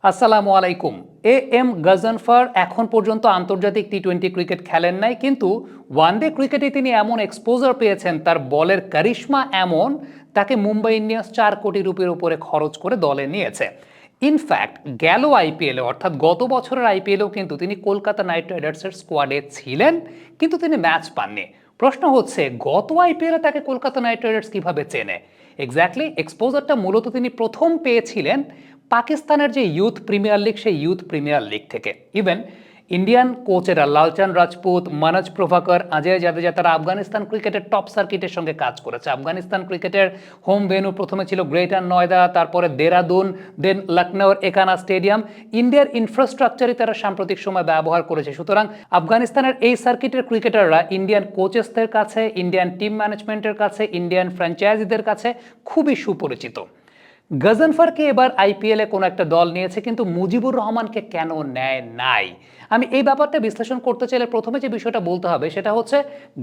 আসসালামু আলাইকুম। এম গজনফর এখন পর্যন্ত আন্তর্জাতিক টি-20 ক্রিকেট খেলেন নাই, কিন্তু ওয়ানডে ক্রিকেটে তিনি এমন এক্সপোজার পেয়েছেন, তার বলের কারিশমা এমন, তাকে মুম্বাই ইন্ডিয়ান্স 4 কোটি রুপির উপরে খরচ করে দলে নিয়েছে। ইনফ্যাক্ট গেল আইপিএলে, অর্থাৎ গত বছরের আইপিএলেও কিন্তু তিনি কলকাতা নাইট রাইডার্সের স্কোয়াডে ছিলেন, কিন্তু তিনি ম্যাচ পাননি। প্রশ্ন হচ্ছে, গত আইপিএলে তাকে কলকাতা নাইট রাইডার্স কিভাবে চেনে? এক্স্যাক্টলি এক্সপোজারটা মূলত তিনি প্রথম পেয়েছিলেন পাকিস্তানের যে ইউথ প্রিমিয়ার লিগ, সেই ইউথ প্রিমিয়ার লিগ থেকে। ইভেন ইন্ডিয়ান কোচেরা লালচাঁদ রাজপুত, মনোজ প্রভাকর, অজয় জাদেজা, তারা আফগানিস্তান ক্রিকেটের টপ সার্কিটের সঙ্গে কাজ করেছে। আফগানিস্তান ক্রিকেটের হোম ভেন্যু প্রথমে ছিল গ্রেটার নয়ডা, তারপরে দেরাদুন, দেন লখনৌর একানা স্টেডিয়াম। ইন্ডিয়ার ইনফ্রাস্ট্রাকচারই তারা সাম্প্রতিক সময় ব্যবহার করেছে। সুতরাং আফগানিস্তানের এই সার্কিটের ক্রিকেটাররা ইন্ডিয়ান কোচেসদের কাছে, ইন্ডিয়ান টিম ম্যানেজমেন্টের কাছে, ইন্ডিয়ান ফ্র্যাঞ্চাইজিদের কাছে খুবই সুপরিচিত। গজনফরকে এবার আইপিএলে কোনো একটা দল নিয়েছে, কিন্তু মুজিবুর রহমানকে কেন নেয় নাই? আমি এই ব্যাপারটা বিশ্লেষণ করতে চাইলে প্রথমে যে বিষয়টা বলতে হবে সেটা হচ্ছে,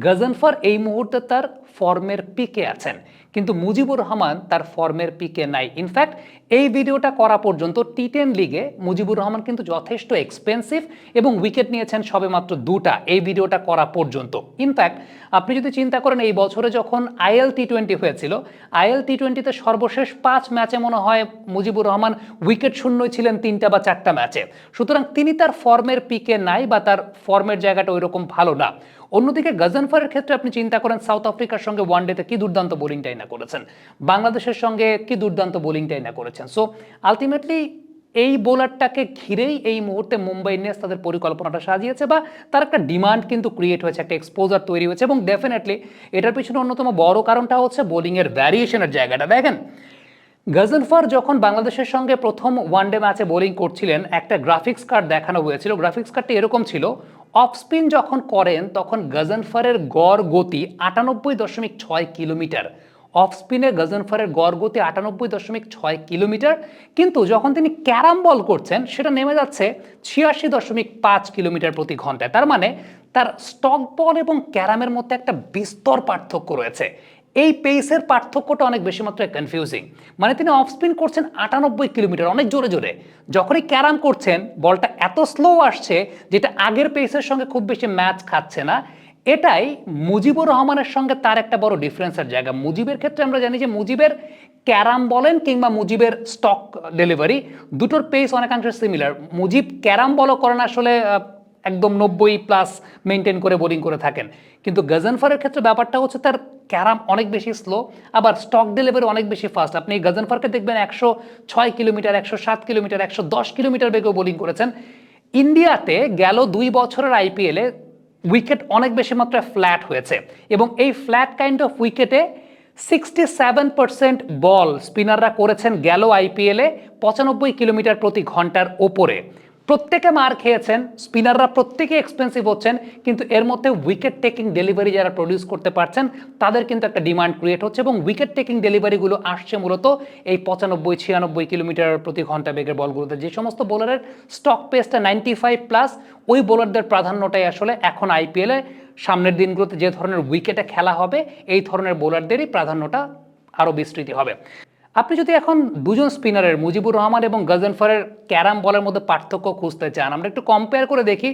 গজনফর এই মুহূর্তে তার ফর্মের পিকে আছেন, কিন্তু মুজিবুর রহমান তার ফর্মের পিকে নাই। ইনফ্যাক্ট এই ভিডিওটা করা পর্যন্ত টি-10 লিগে মুজিবুর রহমান কিন্তু যথেষ্ট এক্সপেন্সিভ এবং উইকেট নিয়েছেন সবে মাত্র 2টা এই ভিডিওটা করা পর্যন্ত। ইনফ্যাক্ট আপনি যদি চিন্তা করেন, এই বছরে যখন আইএল টি-20 হয়েছিল, আইএল টি-20তে সর্বশেষ 5 ম্যাচে মনে হয় মুজিবুর রহমান উইকেট শূন্যই ছিলেন 3টা বা 4টা ম্যাচে। সুতরাং তিনি তার ফর্মের পিকে নাই, বা তার ফর্মের জায়গাটা ওইরকম ভালো না। অন্যদিকে গজনফরের ক্ষেত্রে আপনি চিন্তা করেন, সাউথ আফ্রিকার সঙ্গে ওয়ানডেতে কি দুর্দান্ত বোলিংটাই না করেছেন, বাংলাদেশের সঙ্গে কি দুর্দান্ত বোলিংটাই না করেছেন। সো আলটিমেটলি এই বোলারটাকে ঘিরেই এই মুহূর্তে মুম্বাই ইন্ডিয়ান্স তাদের পরিকল্পনাটা সাজিয়েছে, বা তার একটা ডিমান্ড কিন্তু ক্রিয়েট হয়েছে, একটা এক্সপোজার তৈরি হয়েছে। এবং ডেফিনেটলি এটার পিছনে অন্যতম বড় কারণটা হচ্ছে বোলিংয়ের ভ্যারিয়েশনের জায়গাটা। দেখেন, গজনফর যখন বাংলাদেশের সঙ্গে প্রথম ওয়ানডে ম্যাচে বোলিং করছিলেন, একটা গ্রাফিক্স কার্ড দেখানো হয়েছিল। গ্রাফিক্স কার্ডটি এরকম ছিল, অফ স্পিন যখন করেন তখন গজনফরের গড় গতি 98.6 কিলোমিটার। অফ স্পিনে গজনফরের গড় গতি 98.6 কিলোমিটার, কিন্তু যখন তিনি ক্যারাম বল করছেন সেটা নেমে যাচ্ছে 86.5 কিলোমিটার প্রতি ঘন্টায়। তার মানে তার স্টক বল এবং ক্যারামের মধ্যে একটা বিস্তর পার্থক্য রয়েছে। এই পেসের পার্থক্যটা অনেক বেশি মাত্রায় কনফিউজিং। মানে তিনি অফ স্পিন করছেন 98 কিলোমিটার অনেক জোরে জোরে, যখনই ক্যারাম করছেন বলটা এত স্লো আসছে যেটা আগের পেসের সঙ্গে খুব বেশি ম্যাচ খাচ্ছে না। এটাই মুজিবুর রহমানের সঙ্গে তার একটা বড় ডিফারেন্সের জায়গা। মুজিবের ক্ষেত্রে আমরা জানি যে মুজিবের ক্যারাম বলেন কিংবা মুজিবের স্টক ডেলিভারি, দুটোর পেস অনেকাংশে সিমিলার। মুজিব ক্যারাম বলও করেন আসলে একদম 90+ মেনটেন করে বোলিং করে থাকেন, কিন্তু গজনফরের ক্ষেত্রে ব্যাপারটা হচ্ছে তার ক্যারাম অনেক বেশি স্লো, আবার স্টক ডেলিভারি অনেক বেশি ফাস্ট। আপনি গজনফরকে দেখবেন 106 কিলোমিটার, 107 কিলোমিটার, 110 কিলোমিটার বেগেও বোলিং করেছেন। ইন্ডিয়াতে গেল 2 বছরের আইপিএলে উইকেট অনেক বেশি মাত্রায় ফ্ল্যাট হয়েছে, এবং এই ফ্ল্যাট কাইন্ড অফ উইকেটে 67% বল স্পিনাররা করেছেন গেল আইপিএলে 95 কিলোমিটার প্রতি ঘন্টার ওপরে। প্রত্যেকে মার খেয়েছেন, স্পিনাররা প্রত্যেকে এক্সপেন্সিভ হচ্ছেন, কিন্তু এর মধ্যে উইকেট টেকিং ডেলিভারি যারা প্রডিউস করতে পারছেন তাদের কিন্তু একটা ডিমান্ড ক্রিয়েট হচ্ছে, এবং উইকেট টেকিং ডেলিভারিগুলো আসছে মূলত এই 95-96 কিলোমিটার প্রতি ঘন্টা বেগের বলগুলোতে। যে সমস্ত বোলারের স্টক পেসটা 95+, ওই বোলারদের প্রাধান্যটাই আসলে এখন আইপিএলে সামনের দিনগুলোতে যে ধরনের উইকেটে খেলা হবে, এই ধরনের বোলারদেরই প্রাধান্যটা আরও বিস্তৃত হবে। আপনি যদি এখন দুজন স্পিনারের মুজিবুর রহমান এবং গজনফরের ক্যারাম বলের মধ্যে পার্থক্য খুঁজতে চান, আমরা একটু কম্পেয়ার করে দেখি।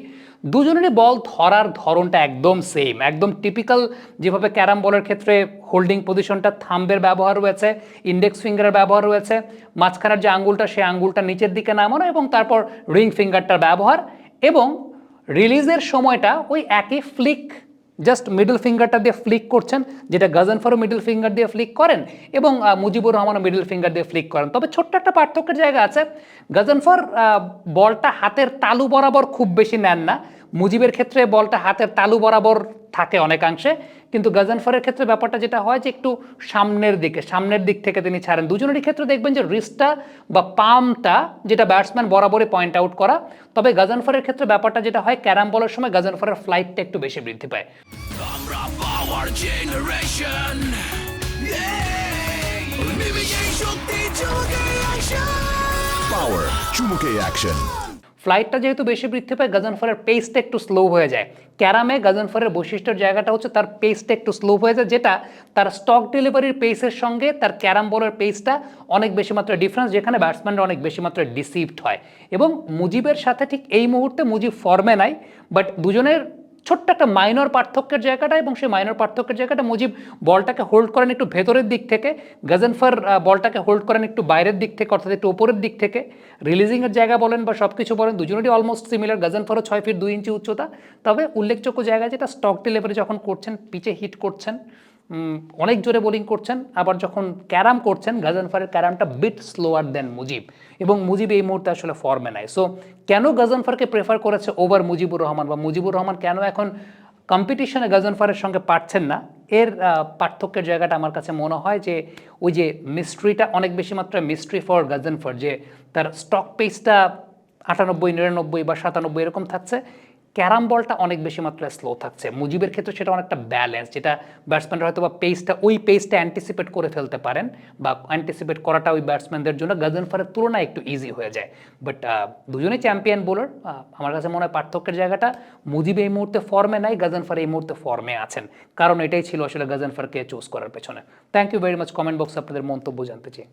দুজনেরই বল ধরার ধরনটা একদম সেম, একদম টিপিক্যাল। যেভাবে ক্যারাম বলের ক্ষেত্রে হোল্ডিং পজিশনটা থাম্বের ব্যবহার রয়েছে, ইন্ডেক্স ফিঙ্গারের ব্যবহার রয়েছে, মাঝখানের যে আঙ্গুলটা সেই আঙ্গুলটা নিচের দিকে নামানো, এবং তারপর রিং ফিঙ্গারটার ব্যবহার, এবং রিলিজের সময়টা ওই একই ফ্লিক, জাস্ট মিডল ফিঙ্গারটা দিয়ে ফ্লিক করছেন, যেটা গজনফরও মিডল ফিঙ্গার দিয়ে ফ্লিক করেন এবং মুজিবুর রহমানও মিডল ফিঙ্গার দিয়ে ফ্লিক করেন। তবে ছোট্ট একটা পার্থক্যের জায়গা আছে, গজনফর বলটা হাতের তালু বরাবর খুব বেশি নেন না, মুজিবের ক্ষেত্রে বলটা হাতের তালু বরাবর থাকে অনেকাংশে, কিন্তু গজনফরের ক্ষেত্রে ব্যাপারটা যেটা হয় যে একটু সামনের দিক থেকে তিনি ছাড়েন। দুজনেরই ক্ষেত্রে দেখবেন যে রিস্টটা বা পামটা যেটা ব্যাটসম্যান বরাবরই পয়েন্ট আউট করা। তবে গজনফরের ক্ষেত্রে ব্যাপারটা যেটা হয়, ক্যারাম বলের সময় গজনফরের ফ্লাইটটা একটু বেশি বৃদ্ধি পায়। ফ্লাইটটা যেহেতু বেশি বৃদ্ধি পায় গাজনফারের পেসটা একটু স্লো হয়ে যায়। ক্যারামে গাজনফারের বৈশিষ্ট্যের জায়গাটা হচ্ছে তার পেসটা একটু স্লো হয়ে যায়, যেটা তার স্টক ডেলিভারির পেসের সঙ্গে তার ক্যারাম বলের পেসটা অনেক বেশি মাত্রায় ডিফারেন্স, যেখানে ব্যাটসম্যানরা অনেক বেশি মাত্রায় ডিসিভড হয়। এবং মুজিবের সাথে ঠিক এই মুহূর্তে মুজিব ফর্মে নাই, বাট দুজনের ছোট্ট একটা মাইনর পার্থক্যের জায়গাটা, এবং সেই মাইনর পার্থক্যের জায়গাটা মুজিব বলটাকে হোল্ড করেন একটু ভেতরের দিক থেকে, গাজনফার বলটাকে হোল্ড করেন একটু বাইরের দিক থেকে, অর্থাৎ একটু ওপরের দিক থেকে। রিলিজিংয়ের জায়গা বলেন বা সব কিছু বলেন, দুজনেরই অলমোস্ট সিমিলার। গাজনফারও 6 ফিট 2 ইঞ্চি উচ্চতা, তবে উল্লেখযোগ্য জায়গা যেটা স্টক ডেলিভারি যখন করছেন, পিচে হিট করছেন, অনেক জোরে বোলিং করছেন, আবার যখন ক্যারাম করছেন গাজনফারের ক্যারামটা বিট স্লোয়ার দেন মুজিব, এবং মুজিব এই মুহূর্তে আসলে ফর্মে নাই। সো কেন গাজনফারকে প্রেফার করেছে ওভার মুজিবুর রহমান, বা মুজিবুর রহমান কেন এখন কম্পিটিশনে গাজনফারের সঙ্গে পারছেন না, এর পার্থক্যের জায়গাটা আমার কাছে মনে হয় যে ওই যে মিস্ট্রিটা অনেক বেশি মাত্রায় মিস্ট্রি ফর গাজনফার, যে তার স্টক পেসটা 98, 99 বা 97 এরকম থাকছে, ক্যারাম বলটা অনেক বেশি মাত্রায় স্লো থাকছে। মুজিবের ক্ষেত্রে সেটা অনেকটা ব্যালেন্স, যেটা ব্যাটসম্যানরা হয়তো বা ওই পেসটা অ্যান্টিসিপেট করে ফেলতে পারেন, বা অ্যান্টিসিপেট করাটা ওই ব্যাটসম্যানদের জন্য গাজনফারের তুলনায় একটু ইজি হয়ে যায়। বাট দুজনেই চ্যাম্পিয়ন বোলার। আমার কাছে মনে হয় পার্থক্যের জায়গাটা মুজিব এই মুহূর্তে ফর্মে নাই, গাজনফার এই মুহূর্তে ফর্মে আছেন, কারণ এটাই ছিল আসলে গাজনফারকে চুজ করার পেছনে। Thank you very much. Comment বক্সে আপনাদের মন্তব্য জানতে চাই।